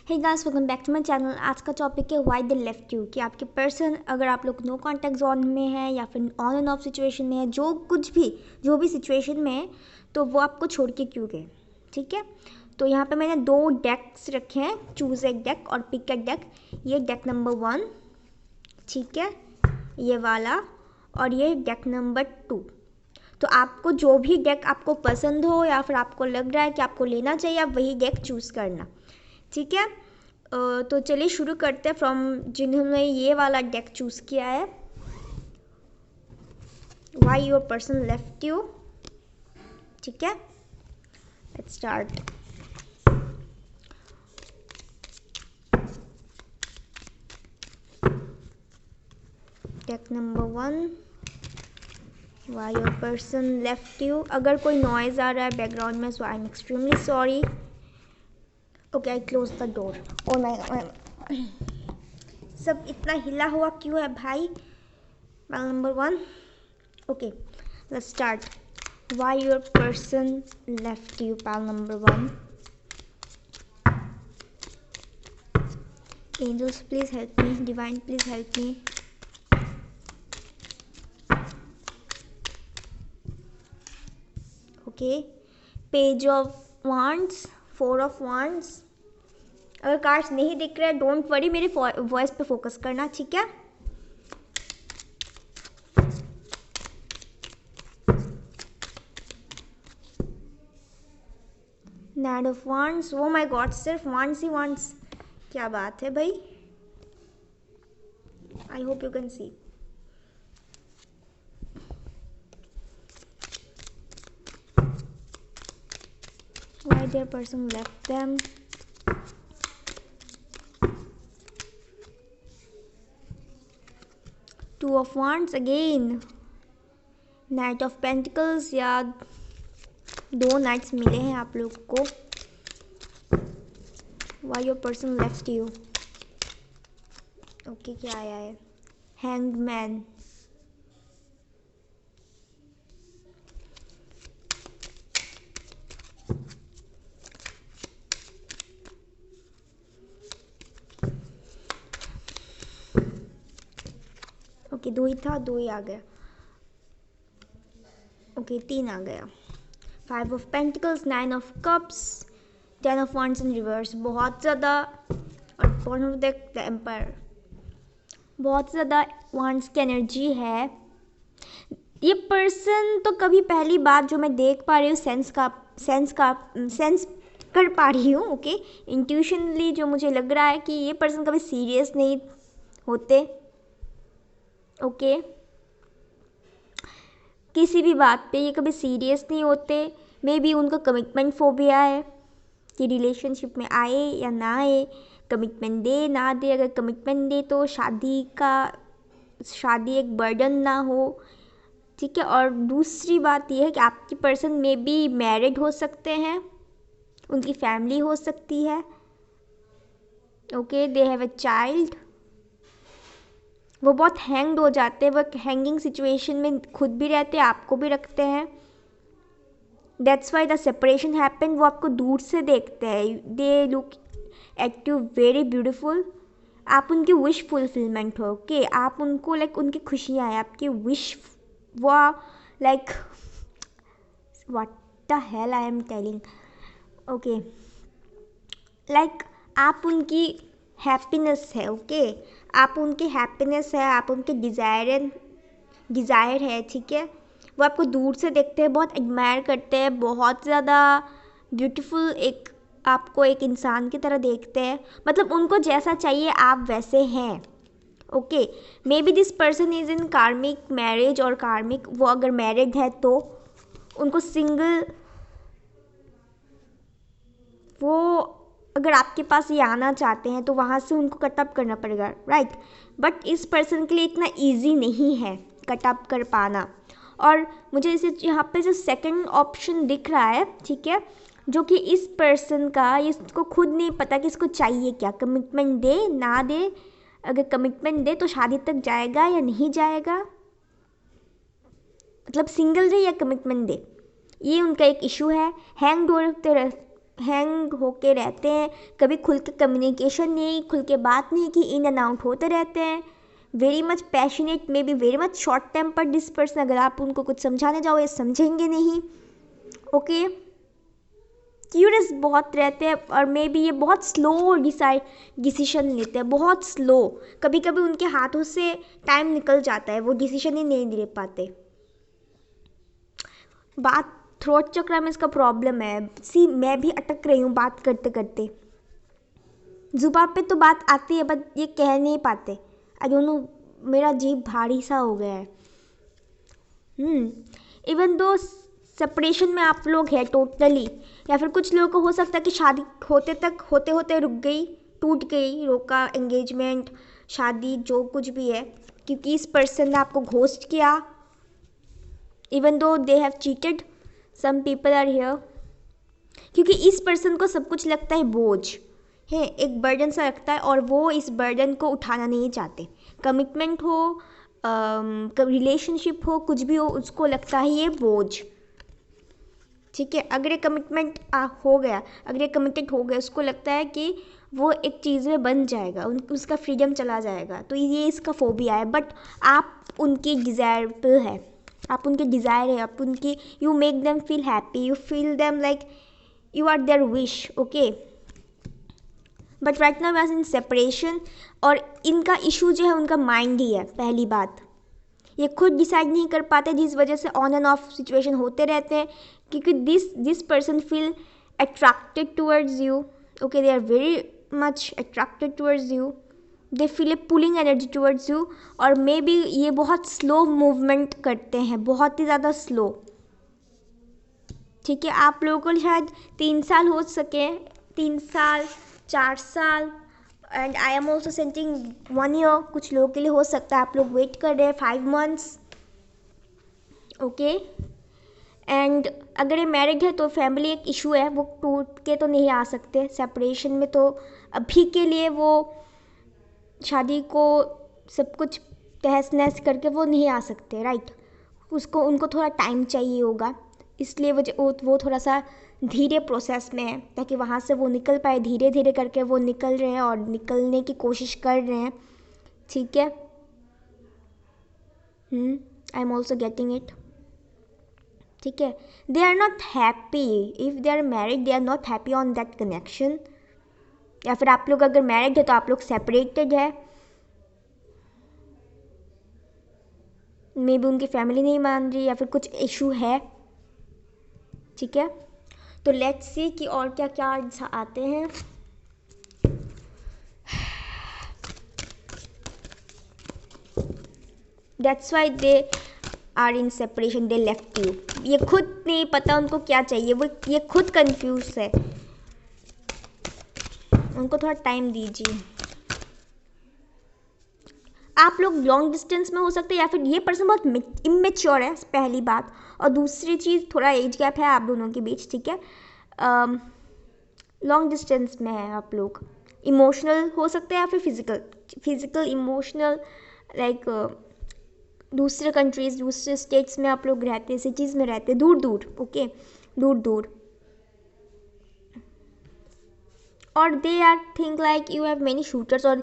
Hey guys, welcome back to my channel. आज का topic है व्हाई दे लेफ्ट यू। कि आपके पर्सन, अगर आप लोग नो कॉन्टैक्ट जोन में है या फिर ऑन एंड ऑफ सिचुएशन में है, जो भी सिचुएशन में है, तो वो आपको छोड़ के क्यों गए। ठीक है, तो यहाँ पे मैंने 2 डेक्स रखे हैं, चूज़ एक डेक और पिक एक डेक। ये डेक नंबर 1, ठीक है, ये वाला, और ये डेक नंबर 2। तो आपको जो भी डेक आपको पसंद हो या फिर आपको लग रहा है कि आपको लेना चाहिए, आप वही डेक चूज़ करना। ठीक है, तो चलिए शुरू करते हैं फ्रॉम जिन्होंने ये वाला डेक चूज़ किया है। Why your person left you. ठीक है, let's start. Deck number 1, why your person left you. अगर कोई नॉइज़ आ रहा है बैकग्राउंड में, so I am extremely sorry. Okay, I close the door. Oh my, सब इतना हिला हुआ क्यों है भाई। Pile number 1, okay, let's start. Why your person left you, pile number 1। Angels please help me, divine please help me. Okay, page of wands, 4 of wands. अगर cards नहीं दिख रहे हैं, डोंट वरी, मेरे वॉइस पे फोकस करना, ठीक है। Night of wands, oh my God, सिर्फ वांड्स ही वांड्स, क्या बात है भाई। I hope you can see. Why their person left them. Two of Wands again. Knight of Pentacles, या 2 नाइट्स मिले हैं आप लोग को। Why your person left you. Okay, क्या आया है? Hanged Man. ओके, 2 ही था, 2 ही आ गया। ओके, 3 आ गया। 5 of pentacles, 9 of cups, 10 of wands in reverse. बहुत ज़्यादा, और बॉटम ऑफ द एम्पायर, बहुत ज़्यादा वांड्स की एनर्जी है। ये पर्सन तो कभी, पहली बात जो मैं देख पा रही हूँ, सेंस कर पा रही हूँ। ओके, इंट्यूशनली जो मुझे लग रहा है कि ये पर्सन कभी सीरियस नहीं होते। ओके, किसी भी बात पे ये कभी सीरियस नहीं होते। मे बी उनका कमिटमेंट फोबिया है कि रिलेशनशिप में आए या ना आए, कमिटमेंट दे ना दे। अगर कमिटमेंट दे तो शादी एक बर्डन ना हो। ठीक है, और दूसरी बात यह है कि आपकी पर्सन में भी मैरिड हो सकते हैं, उनकी फैमिली हो सकती है। Okay, they have a child. वो बहुत हैंग्ड हो जाते हैं, वो हैंगिंग सिचुएशन में खुद भी रहते हैं, आपको भी रखते हैं। That's why the separation happen. वो आपको दूर से देखते हैं, they look at you very beautiful. आप उनकी विश फुलफिलमेंट हो। ओके, आप उनको लाइक उनकी खुशियाँ हैं, आपकी विश, वो like what the hell I am telling. Okay, like आप उनकी हैप्पीनेस है। ओके, आप उनकी हैप्पीनेस है, आप उनके डिज़ायर है। ठीक है, वो आपको दूर से देखते हैं, बहुत एडमायर करते हैं, बहुत ज़्यादा ब्यूटीफुल आपको एक इंसान की तरह देखते हैं। मतलब उनको जैसा चाहिए आप वैसे हैं। Okay, may be this person is in कार्मिक मैरिज, और कार्मिक, वो अगर मैरिड है तो उनको सिंगल, वो अगर आपके पास ये आना चाहते हैं तो वहाँ से उनको कटअप करना पड़ेगा, राइट। बट इस पर्सन के लिए इतना ईजी नहीं है कटअप कर पाना। और मुझे इसे यहाँ पे जो सेकंड ऑप्शन दिख रहा है, ठीक है, जो कि इस पर्सन का, इसको खुद नहीं पता कि इसको चाहिए क्या, कमिटमेंट दे ना दे। अगर कमिटमेंट दे तो शादी तक जाएगा या नहीं जाएगा, मतलब सिंगल रहे या कमिटमेंट दे, ये उनका एक इशू है। हैंग होके रहते हैं, कभी खुल के कम्युनिकेशन नहीं, खुल के बात नहीं की, इन एंड आउट होते रहते हैं, very much passionate, maybe very much short temper this person. अगर आप उनको कुछ समझाने जाओ ये समझेंगे नहीं, ओके। क्यूरियस बहुत रहते हैं और मे बी ये बहुत स्लो डिसीजन लेते हैं, बहुत स्लो। कभी कभी उनके हाथों से टाइम निकल जाता है, वो डिसीजन ही नहीं ले पाते। बात थ्रोट चक्र में इसका प्रॉब्लम है। सी मैं भी अटक रही हूँ बात करते करते, जुबान पे तो बात आती है बट ये कह नहीं पाते। आई डोंट नो, मेरा जीभ भारी सा हो गया है। इवन दो सेपरेशन में आप लोग हैं टोटली, या फिर कुछ लोगों को हो सकता है कि शादी होते होते रुक गई, टूट गई, रोका एंगेजमेंट, शादी, जो कुछ भी है, क्योंकि इस पर्सन ने आपको घोस्ट किया। Even though they have cheated, some people are here, क्योंकि इस पर्सन को सब कुछ लगता है बोझ है, एक बर्डन सा लगता है, और वो इस बर्डन को उठाना नहीं चाहते। कमिटमेंट हो, रिलेशनशिप हो, कुछ भी हो, उसको लगता है ये बोझ। ठीक है, अगर ये कमिटमेंट हो गया, अगर ये कमिटेड हो गया, उसको लगता है कि वो एक चीज़ में बन जाएगा, उसका फ्रीडम चला जाएगा, तो ये इसका फोबिया है। बट आप उनकी डिज़ायरेबल है, आप उनके डिज़ायर है, आप उनकी, you make them feel happy, you feel them like you are their wish, okay. But right now we are in separation, और इनका इशू जो है उनका माइंड ही है। पहली बात, ये खुद डिसाइड नहीं कर पाते, जिस वजह से ऑन एंड ऑफ सिचुएशन होते रहते हैं, क्योंकि this person feel attracted towards you, okay, they are very much attracted towards you, they feel a pulling energy towards you, और मे बी ये बहुत स्लो मूवमेंट करते हैं, बहुत ही ज़्यादा स्लो। ठीक है, आप लोगों को शायद 3 साल हो सके, 3 साल, 4 साल, and I am also sensing 1 year, कुछ लोगों के लिए हो सकता है आप लोग वेट कर रहे हैं 5 मंथ्स, ओके। एंड अगर ये मैरिड है तो फैमिली एक इशू है, वो टूट के तो नहीं आ सकते सेपरेशन में, तो अभी के लिए वो शादी को सब कुछ तहस नहस करके वो नहीं आ सकते, राइट। उनको थोड़ा टाइम चाहिए होगा, इसलिए वो थोड़ा सा धीरे प्रोसेस में है, ताकि वहाँ से वो निकल पाए। धीरे धीरे करके वो निकल रहे हैं और निकलने की कोशिश कर रहे हैं, ठीक है। I am also getting it, ठीक है। They are not happy, if they are married they are not happy on that connection, या फिर आप लोग अगर मैरिड है तो आप लोग सेपरेटेड है, मे बी उनकी फैमिली नहीं मान रही, या फिर कुछ इशू है, ठीक है। तो लेट्स सी कि और क्या क्या आते हैं। That's why they are in separation, they left you. ये खुद नहीं पता उनको क्या चाहिए, वो ये खुद कंफ्यूज है, उनको थोड़ा टाइम दीजिए। आप लोग लॉन्ग डिस्टेंस में हो सकते हैं, या फिर ये पर्सन बहुत इमेच्योर है, पहली बात, और दूसरी चीज़ थोड़ा एज गैप है आप दोनों के बीच, ठीक है। लॉन्ग डिस्टेंस में है आप लोग, इमोशनल हो सकते हैं या फिर फिजिकल इमोशनल, लाइक दूसरे कंट्रीज, दूसरे स्टेट्स में आप लोग रहते हैं, सिटीज़ में रहते हैं, दूर दूर, ओके, दूर दूर। और they are think like you have many shooters, or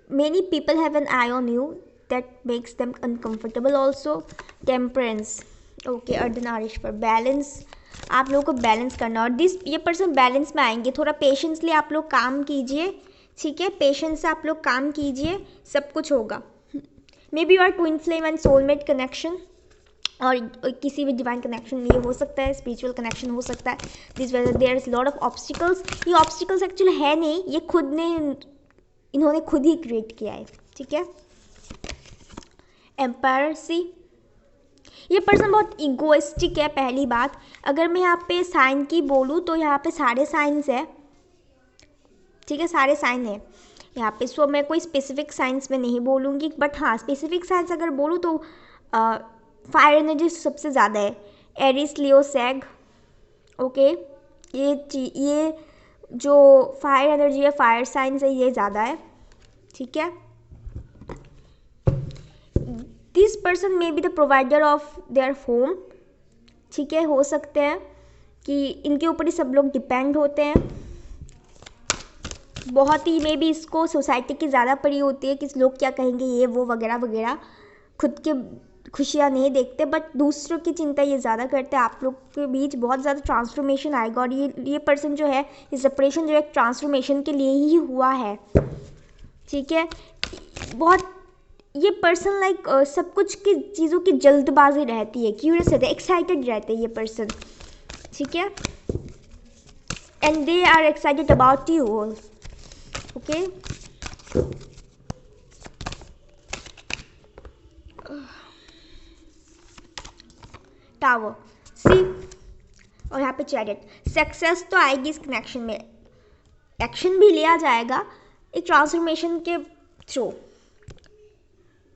many people have an eye on you that makes them uncomfortable also. Temperance, okay, Ardhanarishvara, balance, आप लोगों को बैलेंस करना, और ये पर्सन बैलेंस में आएंगे। थोड़ा पेशेंसली आप लोग काम कीजिए, ठीक है, पेशेंस से आप लोग काम कीजिए, सब कुछ होगा। Maybe you are twin flame and soulmate connection, और किसी भी डिवाइन कनेक्शन ये हो सकता है, स्पिरिचुअल कनेक्शन हो सकता है। This whether there is lot of obstacles, ये ऑब्स्टिकल्स एक्चुअली है नहीं, ये इन्होंने खुद ही क्रिएट किया है, ठीक है। एम्पायर सी, ये पर्सन बहुत इगोइस्टिक है, पहली बात। अगर मैं यहाँ पे साइन की बोलूँ तो यहाँ पे सारे साइंस है, ठीक है, सारे साइन है यहाँ पे। सो मैं कोई स्पेसिफिक साइंस में नहीं बोलूँगी, बट हाँ स्पेसिफिक साइंस अगर बोलूँ तो फायर एनर्जी सबसे ज़्यादा है, एरिस, लियो, सैग, ओके। ये जो फायर एनर्जी है, फायर साइंस है, ये ज़्यादा है, ठीक है। This person may be the provider of their home, ठीक है, हो सकते हैं कि इनके ऊपर ही सब लोग डिपेंड होते हैं। बहुत ही मे भी इसको सोसाइटी की ज़्यादा पड़ी होती है कि लोग क्या कहेंगे, ये वो वगैरह वगैरह। खुद के खुशियाँ नहीं देखते बट दूसरों की चिंता ये ज़्यादा करते हैं। आप लोग के बीच बहुत ज़्यादा ट्रांसफॉर्मेशन आएगा और ये पर्सन जो है, ये सेपरेशन जो है ट्रांसफॉर्मेशन के लिए ही हुआ है, ठीक है। बहुत ये पर्सन लाइक सब कुछ की चीज़ों की जल्दबाजी रहती है, क्यूरियस रहते हैं, एक्साइटेड रहते हैं ये पर्सन, ठीक है। And they are excited about you, okay. Tower see, और यहाँ पे चैरिट। सक्सेस तो आएगी इस कनेक्शन में, एक्शन भी लिया जाएगा एक ट्रांसफॉर्मेशन के थ्रू,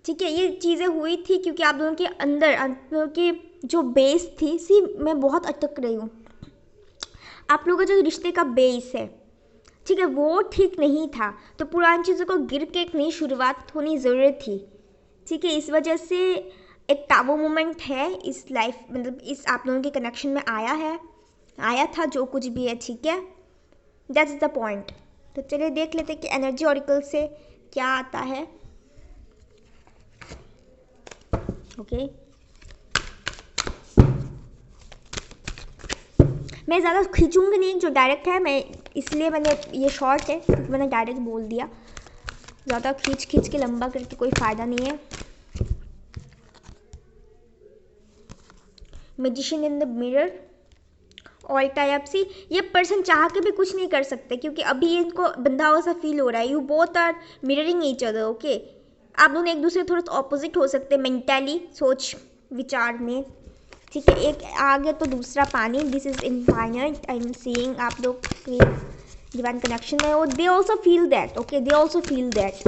ठीक है। ये चीज़ें हुई थी क्योंकि आप दोनों के अंदर, आप दोनों की जो बेस थी, सी मैं बहुत अटक रही हूँ, आप लोगों का जो रिश्ते का बेस है, ठीक है, वो ठीक नहीं था। तो पुरानी चीज़ों को गिर के एक नई शुरुआत होनी ज़रूरी थी, ठीक है। इस वजह से एक टाबू मोमेंट है इस लाइफ, मतलब इस आप लोगों के कनेक्शन में आया था जो कुछ भी है, ठीक है। That's the point. तो चलिए देख लेते हैं कि एनर्जी ऑरिकल से क्या आता है, ओके। मैं ज़्यादा खींचूंगी नहीं, जो डायरेक्ट है मैं, इसलिए मैंने ये शॉर्ट है क्योंकि मैंने डायरेक्ट बोल दिया। ज़्यादा खींच के लंबा करके कोई फ़ायदा नहीं है। Magician in the mirror, all type see. ये पर्सन चाह के भी कुछ नहीं कर सकते क्योंकि अभी इनको बंधा हुआ सा फील हो रहा है। You both are mirroring each other, okay. आप दोनों एक दूसरे थोड़ा सा ऑपोजिट हो सकते हैं मेंटली, सोच विचार में, ठीक है। एक आगे तो दूसरा पानी, this is infinite. I am seeing आप लोग की डिवाइन कनेक्शन है, और they also feel that, okay, they also feel that.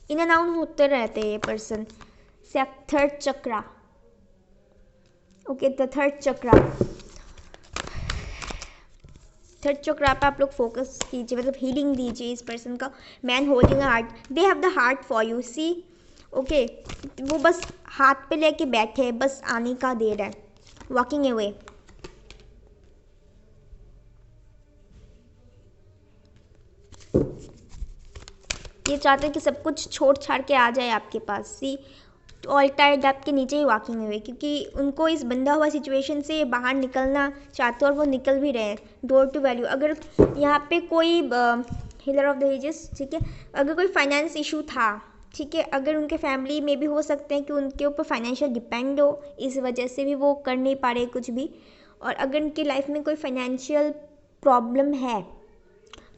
In and out होते रहते हैं ये person. Third chakra, okay, the third chakra. Third chakra पे आप लोग फोकस कीजिए, मतलब हीलिंग दीजिए इस पर्सन का। Man holding heart, they have the heart for you, see, okay. वो बस हाथ पे लेके बैठे, बस आने का देर है, वॉकिंग अवे। ये चाहते हैं कि सब कुछ छोड़ छाड़ के आ जाए आपके पास, सी, ऑल टाइड आपके नीचे ही वॉकिंग अवे, क्योंकि उनको इस बंधा हुआ सिचुएशन से बाहर निकलना चाहते हैं और वो निकल भी रहे हैं। डोर टू वैल्यू, अगर यहाँ पे कोई हीलर ऑफ द एजेस, ठीक है, अगर कोई फाइनेंस इशू था, ठीक है, अगर उनके फैमिली में भी हो सकते हैं कि उनके ऊपर फाइनेंशियल डिपेंड हो, इस वजह से भी वो कर नहीं पा रहे कुछ भी। और अगर उनकी लाइफ में कोई फाइनेंशियल प्रॉब्लम है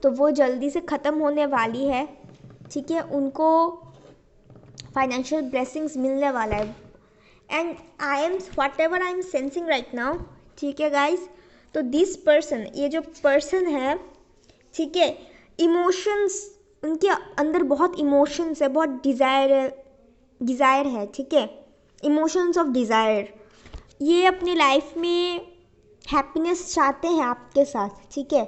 तो वो जल्दी से ख़त्म होने वाली है, ठीक है। उनको फाइनेंशियल ब्लेसिंग्स मिलने वाला है। And I am what ever I am sensing right now, ठीक है गाइज। तो दिस पर्सन, ये जो पर्सन है, ठीक है, इमोशंस, उनके अंदर बहुत इमोशंस है, बहुत डिज़ायर है, ठीक है, इमोशंस ऑफ डिज़ायर। ये अपनी लाइफ में हैप्पीनेस चाहते हैं आपके साथ, ठीक है।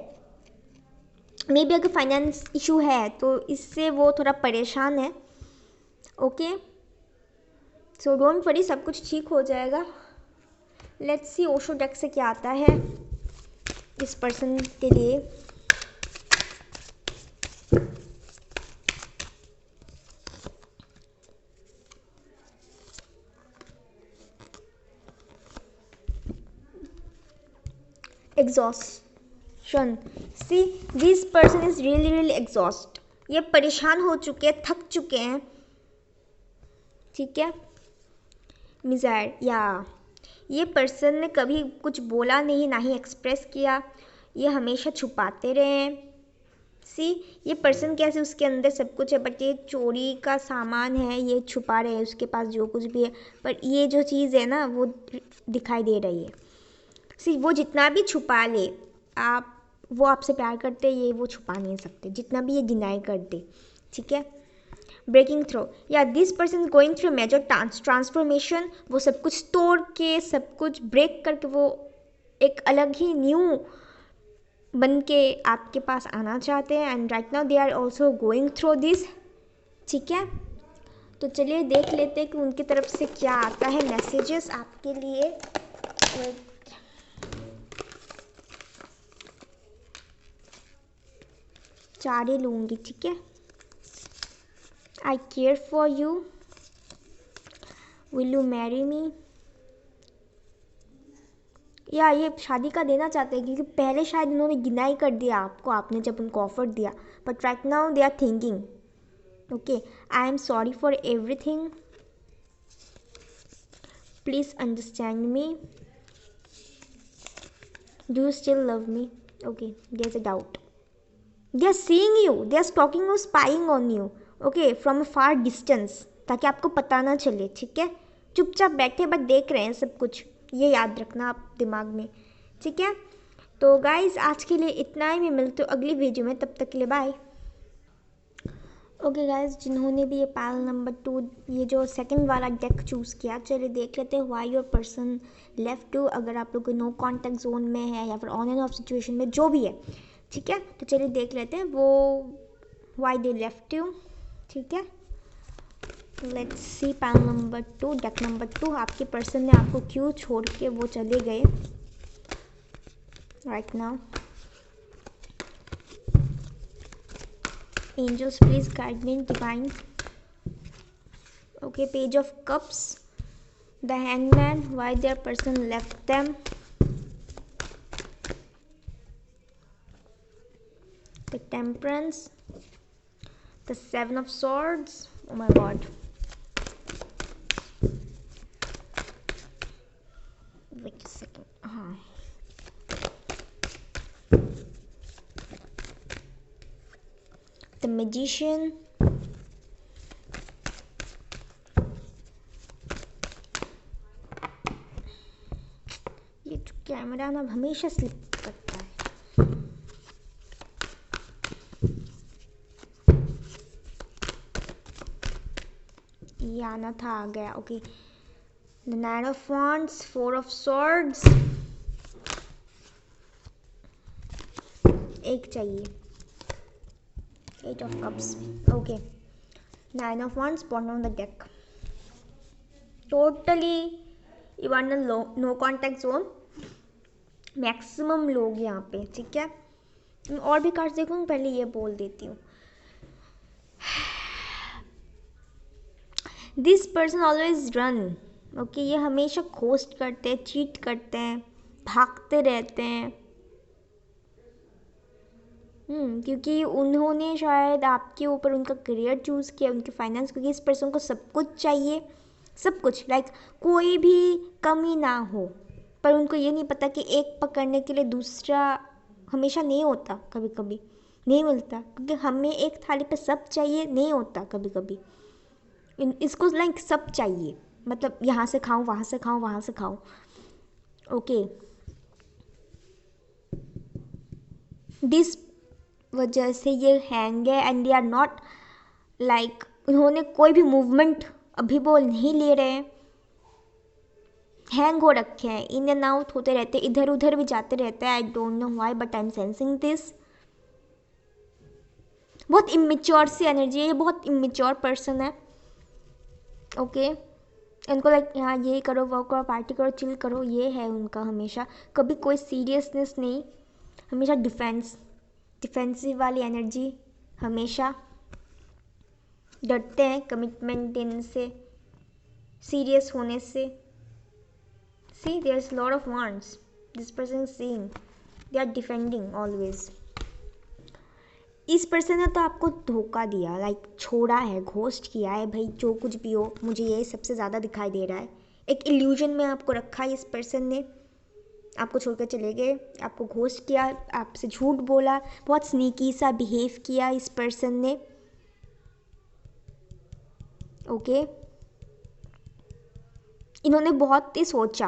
मे बी अगर फाइनेंस इशू है तो इससे वो थोड़ा परेशान है, ओके। सो डोंट वरी, सब कुछ ठीक हो जाएगा। लेट्स सी ओशो डेक से क्या आता है इस पर्सन के लिए। Exhaustion, see, this person is really exhaust. ये परेशान हो चुके हैं, थक चुके हैं, ठीक है। मिजायर, या ये पर्सन ने कभी कुछ बोला नहीं, ना ही एक्सप्रेस किया, ये हमेशा छुपाते रहे हैं। सी, ये पर्सन कैसे, उसके अंदर सब कुछ है बट ये चोरी का सामान है, ये छुपा रहे हैं उसके पास जो कुछ भी है, पर ये जो चीज़ है ना वो दिखाई दे रही है। सी, वो जितना भी छुपा ले, वो आपसे प्यार करते, ये वो छुपा नहीं सकते, जितना भी ये डिनाई कर दे, ठीक है। ब्रेकिंग थ्रू, या this person going through major transformation. वो सब कुछ तोड़ के, सब कुछ ब्रेक करके वो एक अलग ही न्यू बन के आपके पास आना चाहते हैं। And right now they are also going through this, ठीक है। तो चलिए देख लेते हैं कि उनकी तरफ से क्या आता है मैसेजेस आपके लिए वेट, चार ही लूँगी, ठीक है। I care for you, will you marry me. या ये शादी का देना चाहते हैं, क्योंकि पहले शायद उन्होंने डिनाई कर दिया आपको, आपने जब उनको ऑफर दिया, but right now they are thinking, okay, I am sorry for everything, please understand me, do you still love me. Okay, there is a doubt, they are seeing you, they are stalking और spying on you, okay, from a far distance, ताकि आपको पता ना चले, ठीक है। चुपचाप बैठे बट देख रहे हैं सब कुछ, ये याद रखना आप दिमाग में, ठीक है। तो गाइज आज के लिए इतना ही, मैं मिलती हूँ अगली वीडियो में, तब तक के लिए बाय। ओके गाइज, जिन्होंने भी ये पैनल नंबर 2 ये जो सेकंड वाला डेक चूज़ किया, चलिए देख लेते हैं why your person left you. अगर आप लोग नो कॉन्टैक्ट जोन में है या फिर ऑन एंड ऑफ सिचुएशन में जो भी है, ठीक है, तो चलिए देख लेते हैं वो व्हाई दे लेफ्ट यू, ठीक है। Let's see panel number 2, deck number 2, आपके पर्सन ने आपको क्यों छोड़ के वो चले गए right now. Angels, please guide me, divine. Okay, page of cups, the hangman, why their person left them, the temperance, the 7 of swords, oh my god, wait a second, the magician, ये जो camera ना हमेशा slip करता है, ये आना था, आ गया, okay, the 9 of wands, 4 of swords, एक चाहिए, 8 of cups, okay, 9 of wands, bottom of the deck, totally you are in no contact zone, maximum लोग यहाँ पे, ठीक है। मैं और भी कार्ड्स देखूँ, पहले ये बोल देती हूँ, this person always run, okay, ये हमेशा घोस्ट करते हैं, चीट करते हैं, भागते रहते हैं, क्योंकि उन्होंने शायद आपके ऊपर उनका करियर चूज़ किया, उनके फाइनेंस, क्योंकि इस पर्सन को सब कुछ चाहिए, सब कुछ, लाइक कोई भी कमी ना हो, पर उनको ये नहीं पता कि एक पकड़ने के लिए दूसरा हमेशा नहीं होता, कभी कभी नहीं मिलता, क्योंकि हमें एक थाली पे सब चाहिए, नहीं होता कभी कभी, इसको लाइक सब चाहिए, मतलब यहाँ से खाऊं, वहाँ से खाऊं, वहाँ से खाऊं, ओके, दिस वजह से ये हैंग है, and they are not like, उन्होंने कोई भी मूवमेंट अभी वो नहीं ले रहे हैं, हैंग हो रखे हैं, इन एंड आउट होते रहते हैं, इधर उधर भी जाते रहते हैं, आई don't know why but I am sensing this, बहुत इमेच्योर सी एनर्जी है, ये बहुत इमेच्योर पर्सन है, ओके, इनको लाइक यहाँ ये करो, वो करो, पार्टी करो, चिल करो, ये है उनका हमेशा, कभी कोई सीरियसनेस नहीं, हमेशा डिफेंसिव वाली एनर्जी, हमेशा डरते हैं कमिटमेंट देने से, सीरियस होने से, see there is lot of wants, this person seeing, they are defending always, इस पर्सन ने तो आपको धोखा दिया, लाइक छोड़ा है, घोस्ट किया है, भाई जो कुछ भी हो, मुझे ये सबसे ज़्यादा दिखाई दे रहा है, एक इल्यूजन में आपको रखा है, इस पर्सन ने आपको छोड़कर चले गए, आपको घोस्ट किया, आपसे झूठ बोला, बहुत स्नीकी सा बिहेव किया इस पर्सन ने, ओके, इन्होंने बहुत ही सोचा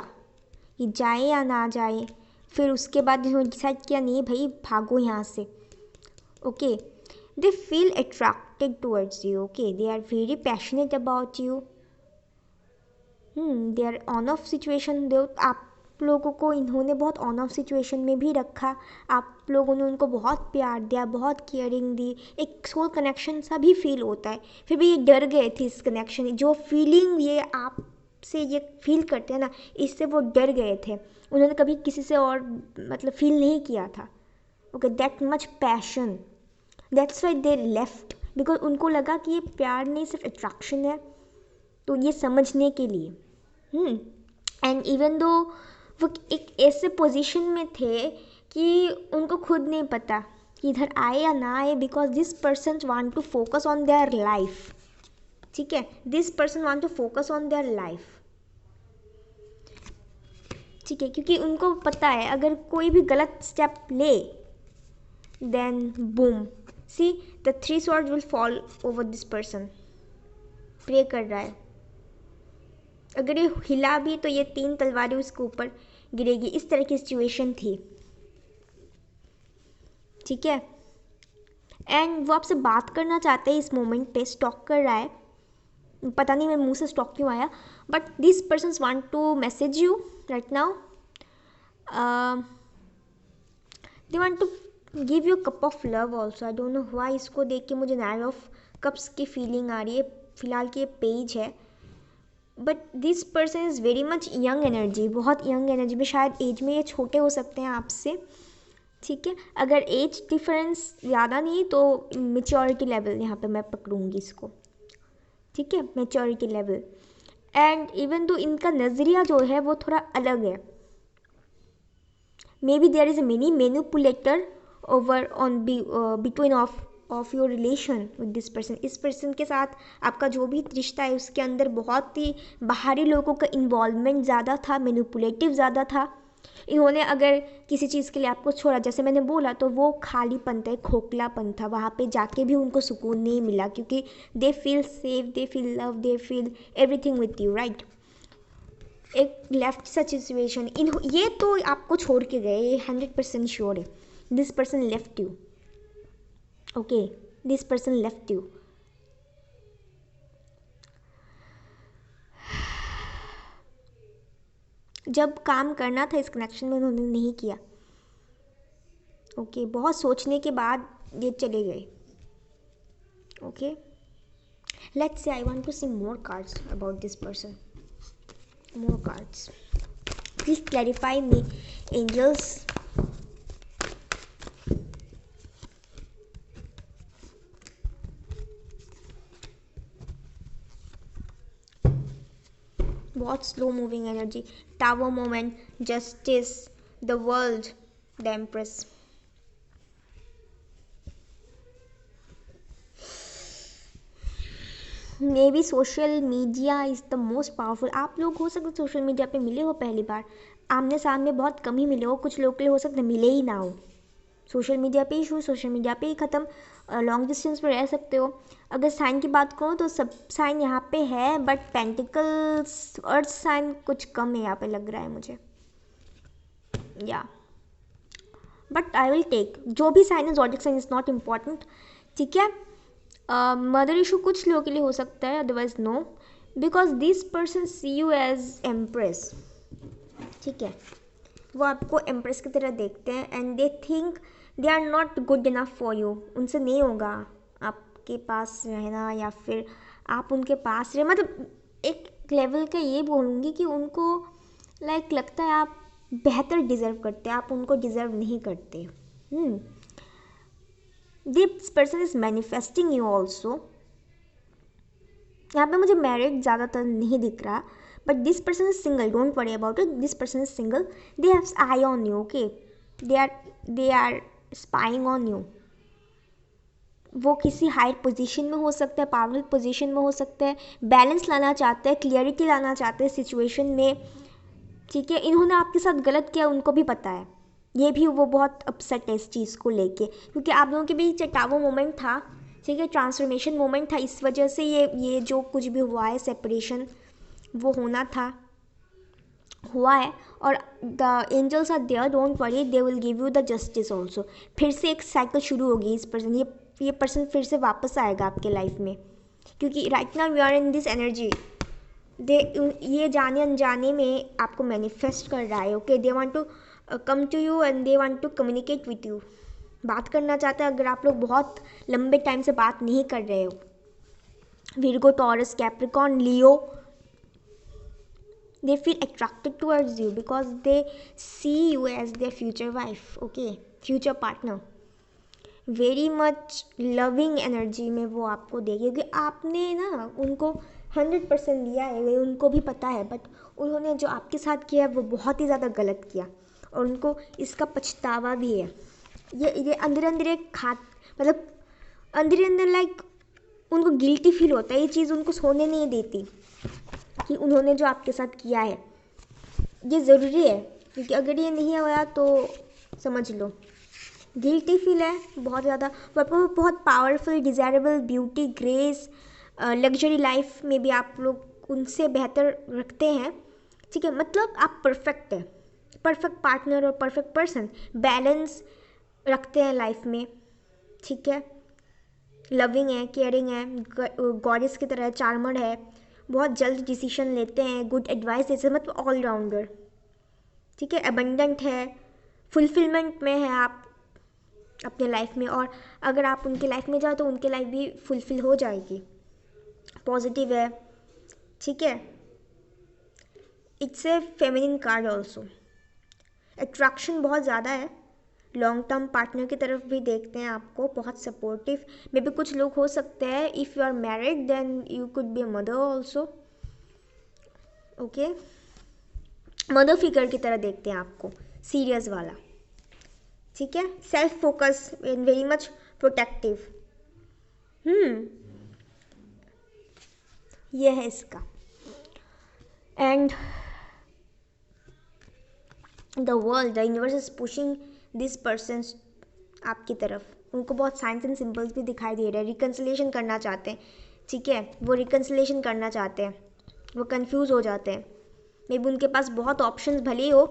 कि जाए या ना जाए, फिर उसके बाद इन्होंने डिसाइड किया नहीं भाई भागो यहाँ से, okay, they feel attracted towards you, okay, they are very passionate about you, they are on off situation, they आप लोगों को इन्होंने बहुत ऑन ऑफ सिचुएशन में भी रखा, आप लोगों ने उनको बहुत प्यार दिया, बहुत केयरिंग दी, एक सोल कनेक्शन सा भी फील होता है, फिर भी ये डर गए थे इस कनेक्शन, जो फीलिंग ये आप से ये फील करते हैं ना, इससे वो डर गए थे, उन्होंने कभी किसी से और मतलब फील नहीं किया था। Okay, that much passion, that's why they left, because उनको लगा कि ये प्यार नहीं सिर्फ अट्रैक्शन है, तो ये समझने के लिए। एंड इवन दो वो एक ऐसे पोजीशन में थे कि उनको खुद नहीं पता कि इधर आए या ना आए, because this person want to focus on their life. ठीक है, this person want to focus on their life. ठीक है, क्योंकि उनको पता है अगर कोई भी गलत स्टेप ले then boom, see the 3 swords will fall over this person. Pray कर रहा है, अगर ये हिला भी तो ये 3 तलवारें उसके ऊपर गिरेगी, इस तरह की सिचुएशन थी। ठीक है, एंड वो आपसे बात करना चाहते हैं इस मोमेंट पे, स्टॉक कर रहा है, पता नहीं मेरे मुंह से स्टॉक क्यों आया, but this person's want to message you right now, they want to give you cup of love also. I don't know why इसको देख के मुझे 9 ऑफ कप्स की फीलिंग आ रही है, फिलहाल की ये पेज है, but this person is very much young energy, बहुत यंग एनर्जी में, शायद एज में ये छोटे हो सकते हैं आपसे। ठीक है, अगर एज डिफरेंस ज़्यादा नहीं तो मेच्योरिटी लेवल यहाँ पे मैं पकड़ूंगी इसको। ठीक है, मेच्योरिटी लेवल, एंड इवन तो इनका नज़रिया जो है वो थोड़ा अलग है। Maybe there is a mini manipulator over on between of your relation with this person. इस पर्सन के साथ आपका जो भी रिश्ता है उसके अंदर बहुत ही बाहरी लोगों का इन्वॉल्वमेंट ज़्यादा था, मैनिपुलेटिव ज़्यादा था। इन्होंने अगर किसी चीज़ के लिए आपको छोड़ा, जैसे मैंने बोला, तो वो खालीपन था, खोखलापन था, वहाँ पे जाके भी उनको सुकून नहीं मिला, क्योंकि they feel safe, they feel love, they feel everything with you, right. एक लेफ्ट सच सिचुएशन, ये तो आपको छोड़ के गए, ये 100% श्योर है। This person left you, okay, this person left you. जब काम करना था इस कनेक्शन में उन्होंने नहीं किया। ओके, बहुत सोचने के बाद ये चले गए। Okay, let's say I want to see more cards about this person, more cards, please clarify me angels. बहुत slow moving energy, tower moment, justice, the world, the empress. Maybe social media is the most powerful. आप लोग हो सकते social media पे मिले हो पहली बार, आमने सामने बहुत कम ही मिले हो, कुछ लोग के लिए हो सकता है मिले ही ना हो, सोशल मीडिया पे ही शुरू, सोशल मीडिया पे ही ख़त्म, लॉन्ग डिस्टेंस पे रह सकते हो। अगर साइन की बात करूँ तो सब साइन यहाँ पे है, बट पेंटिकल्स अर्थ साइन कुछ कम है यहाँ पे लग रहा है मुझे, या बट आई विल टेक जो भी साइन है, zodiac sign is not important. ठीक है, मदर इशू कुछ लोगों के लिए हो सकता है, otherwise no, because this person see you as empress. ठीक है, वो आपको एम्प्रेस की तरह देखते हैं, and they think they are not good enough for you. उनसे नहीं होगा आपके पास रहना, या फिर आप उनके पास रहे, मतलब एक लेवल का ये बोलूँगी कि उनको लाइक लगता है आप बेहतर डिज़र्व करते हैं, आप उनको डिज़र्व नहीं करते। This person is manifesting you also. यहाँ पे मुझे मैरिड ज़्यादातर नहीं दिख रहा, but this person is single, don't worry about it, this person is single, they have eye on you, okay, they are spying on you. वो किसी higher position में हो सकता है, पावरफुल पोजीशन में हो सकता है, बैलेंस लाना चाहते हैं, क्लियरिटी लाना चाहते हैं सिचुएशन में। ठीक है, इन्होंने आपके साथ गलत किया, उनको भी पता है, ये भी वो बहुत अपसेट है इस चीज़ को लेके, क्योंकि आप लोगों के बीच टावर मोमेंट था। ठीक है, ट्रांसफॉर्मेशन मोमेंट था, इस वजह से ये जो कुछ भी हुआ है, सेपरेशन वो होना था, हुआ है। और the angels are there, don't worry, they will give you the justice also. फिर से एक साइकिल शुरू होगी इस पर्सन, ये पर्सन फिर से वापस आएगा आपके लाइफ में, क्योंकि right now we are in this energy. ये जाने अनजाने में आपको मैनिफेस्ट कर रहा है। Okay, they want to come to you and they want to communicate with you, बात करना चाहते हैं। अगर आप लोग बहुत लंबे टाइम से बात नहीं कर रहे हो, Virgo, taurus, Capricorn, Leo, they feel attracted towards you because they see you as their future wife, okay, future partner. Very much loving energy में वो आपको देगी, क्योंकि आपने ना उनको 100% दिया है, ये उनको भी पता है, बट उन्होंने जो आपके साथ किया है वो बहुत ही ज़्यादा गलत किया और उनको इसका पछतावा भी है. ये अंदर अंदर एक मतलब अंदर अंदर लाइक उनको गिल्टी फील होता है. ये चीज़ उनको सोने नहीं देती कि उन्होंने जो आपके साथ किया है ये ज़रूरी है, क्योंकि अगर ये नहीं हुआ तो समझ लो गिल्टी फील है बहुत ज़्यादा. बहुत powerful, desirable, beauty, grace, luxury life में भी आप लोग उनसे बेहतर रखते हैं, ठीक है. मतलब आप परफेक्ट है, परफेक्ट पार्टनर और परफेक्ट पर्सन, बैलेंस रखते हैं लाइफ में, ठीक है. लविंग है, केयरिंग है, गॉडेस की तरह चार्मर है, बहुत जल्द डिसीजन लेते हैं, गुड एडवाइस देते हैं, मतलब ऑलराउंडर, ठीक है. एबंडेंट है, फुलफिलमेंट में है आप अपने लाइफ में, और अगर आप उनके लाइफ में जाओ तो उनके लाइफ भी फुलफिल हो जाएगी. पॉजिटिव है, ठीक है. It's a feminine card also. Attraction बहुत ज़्यादा है, लॉन्ग टर्म पार्टनर की तरफ भी देखते हैं आपको, बहुत सपोर्टिव. मे बी कुछ लोग हो सकते हैं if you are married then you could be a mother also, okay. Mother figure की तरह देखते हैं आपको, सीरियस वाला, ठीक है. Self focus and very much protective. ये है इसका. And the world, the universe is pushing this person आपकी तरफ. उनको बहुत साइंस एंड सिंबल्स भी दिखाई दे रहे हैं. रिकन्सिलेशन करना चाहते हैं, ठीक है. वो रिकन्सिलेशन करना चाहते हैं, वो कंफ्यूज हो जाते हैं. मे बी उनके पास बहुत ऑप्शंस भले ही हो,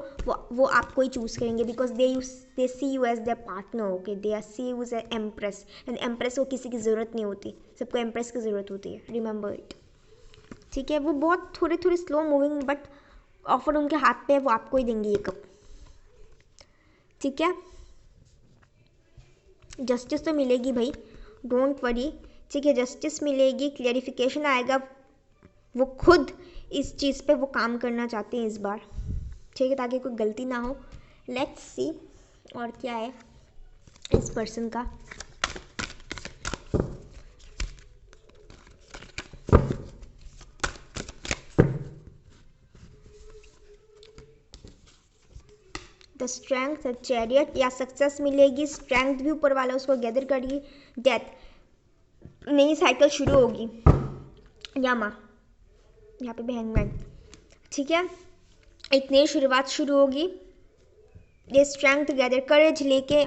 वो आपको ही चूज़ करेंगे because they see you as their partner, okay. They are see you as empress, and empress को किसी की ज़रूरत नहीं होती, सबको एम्प्रेस की ज़रूरत होती है, रिमेंबर इट, ठीक है. वो बहुत थोड़े स्लो मूविंग, बट ऑफर उनके हाथ पे है, वो आपको ही देंगे ये कप, ठीक है. जस्टिस तो मिलेगी भाई, डोंट वरी, ठीक है. जस्टिस मिलेगी, क्लियरिफिकेशन आएगा. वो खुद इस चीज़ पे वो काम करना चाहते हैं इस बार, ठीक है, ताकि कोई गलती ना हो. लेट्स सी और क्या है इस पर्सन का. द स्ट्रेंथ, द चैरियट, या सक्सेस मिलेगी. स्ट्रेंथ भी ऊपर वाला उसको गैदर करेगी. डेथ, नई साइकिल शुरू होगी. यामा, यहाँ पे भी हैंगमैन, ठीक है. एक नई शुरुआत शुरू होगी. ये स्ट्रेंथ गैदर, करेज लेके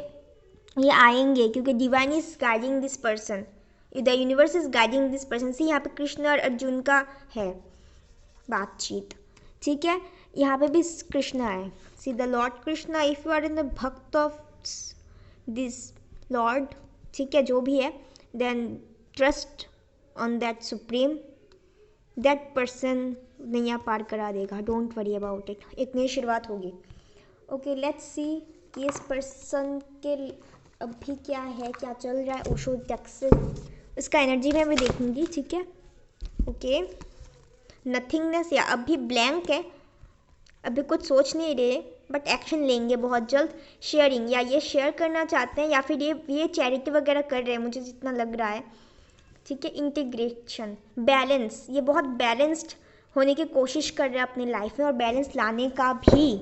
ये आएंगे, क्योंकि divine is guiding this person, the universe is guiding this person. See यहाँ पे कृष्ण और अर्जुन का है बातचीत, ठीक है. यहाँ पे भी कृष्ण है. See the lord Krishna, if you are in the bhakt of this lord, ठीक है, जो भी है, then trust on that supreme. That person नैया पार करा देगा, डोंट वरी अबाउट इट. एक नई शुरुआत होगी, ओके. लेट्स सी कि इस पर्सन के अभी क्या है, क्या चल रहा है. ओशो टेक्सिस, इसका एनर्जी में भी देखूंगी, ठीक है, ओके. नथिंगनेस, या अभी ब्लैंक है, अभी कुछ सोच नहीं रहे, बट एक्शन लेंगे बहुत जल्द. शेयरिंग, या ये शेयर करना चाहते हैं, या फिर ये चैरिटी वगैरह कर रहे हैं, मुझे जितना लग रहा है, ठीक है. इंटीग्रेशन, बैलेंस, ये बहुत बैलेंस्ड होने की कोशिश कर रहे हैं अपनी लाइफ में, और बैलेंस लाने का भी.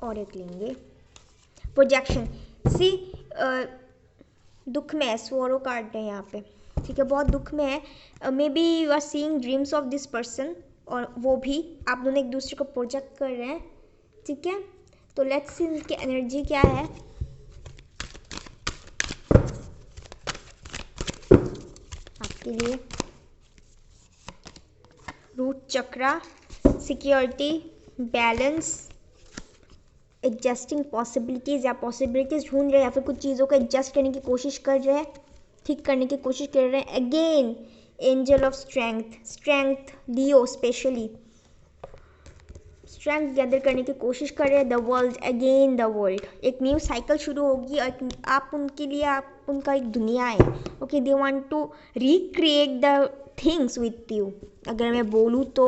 और एक लेंगे प्रोजेक्शन. सी दुख में है, स्वोरो कार्ड है यहाँ पे, ठीक है, बहुत दुख में है. Maybe you are seeing dreams of this person, और वो भी आप दोनों एक दूसरे को प्रोजेक्ट कर रहे हैं, ठीक है. तो लेट्स सी इनकी एनर्जी क्या है आपके लिए. रूट चक्रा, सिक्योरिटी, बैलेंस, एडजस्टिंग पॉसिबिलिटीज़, या पॉसिबिलिटीज़ ढूंढ रहे हैं, या फिर कुछ चीज़ों को एडजस्ट करने की कोशिश कर रहे हैं, ठीक करने की कोशिश कर रहे हैं. Again angel of strength, Leo specially strength gather करने की कोशिश कर रहे हैं. The world, again the world, एक न्यू साइकिल शुरू होगी, और आप उनके लिए, आप उनका एक दुनिया है, okay. They want to recreate the things with you. अगर मैं बोलूँ तो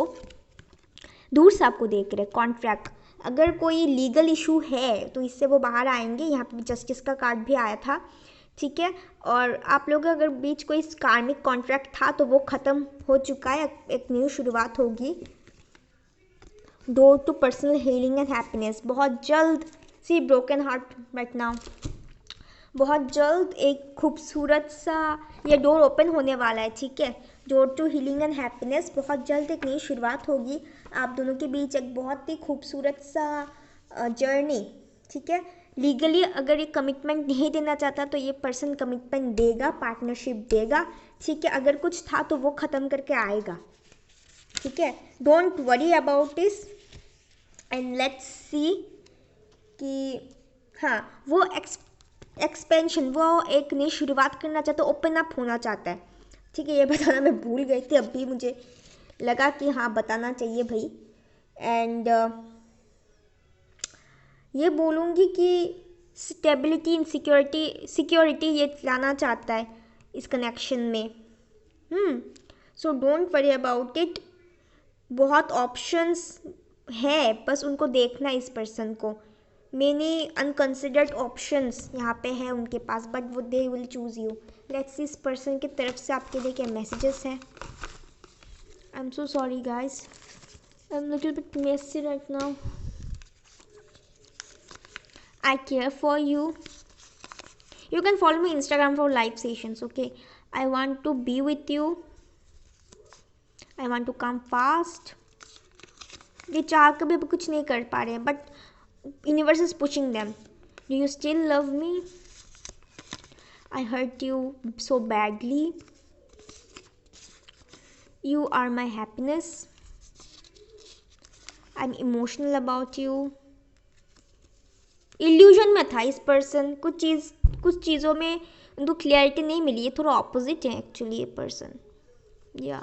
दूर से आपको देख रहे, कॉन्ट्रैक्ट। अगर कोई लीगल इशू है तो इससे वो बाहर आएंगे। यहाँ पे जस्टिस का कार्ड भी आया था, ठीक है। और आप लोग अगर बीच कोई कार्मिक कॉन्ट्रैक्ट था तो वो ख़त्म हो चुका है, एक न्यू शुरुआत होगी। Door to personal healing and happiness, बहुत जल्द। See broken heart right now, बहुत जल्द एक खूबसूरत सा ये डोर ओपन होने वाला है, ठीक है। Door to healing and happiness, बहुत जल्द एक नई शुरुआत होगी आप दोनों के बीच, एक बहुत ही खूबसूरत सा जर्नी, ठीक है। लीगली अगर ये कमिटमेंट नहीं देना चाहता तो ये पर्सन कमिटमेंट देगा, पार्टनरशिप देगा, ठीक है। अगर कुछ था तो वो ख़त्म करके आएगा, ठीक है। Don't worry about this and let's see कि हाँ वो एक्सपेंशन, वो एक नई शुरुआत करना चाहता है, ओपन अप होना चाहता है, ठीक है। ये बताना मैं भूल गई थी, अभी मुझे लगा कि हाँ बताना चाहिए भाई। एंड ये बोलूँगी कि स्टेबिलिटी इन सिक्योरिटी ये लाना चाहता है इस कनेक्शन में। So don't worry about it. बहुत ऑप्शंस है, बस उनको देखना इस पर्सन को। मेनी अनकंसिडर्ड ऑप्शंस यहाँ पे है उनके पास, बट वो they will choose you. Let's see इस पर्सन की तरफ से आपके लिए क्या मैसेजेस हैं। I am so sorry guys, I am little bit messy right now. I care for you. You can follow me Instagram for live sessions, okay? I want to be with you. I want to come fast. ये चाह कभी अब कुछ नहीं कर पा रहे हैं, but universe is pushing them. Do you still love me? I hurt you so badly. You are my happiness. I'm emotional about you. Illusion में था इस पर्सन, कुछ चीज़ों में उनको क्लियरिटी नहीं मिली। ये थोड़ा ऑपोजिट है एक्चुअली ये पर्सन, या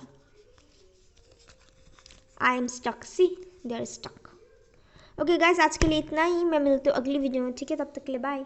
I am stuck, see they are stuck. Okay guys, आज के लिए इतना ही। मैं मिलती हूँ अगली वीडियो में, ठीक है। तब तक के लिए बाय।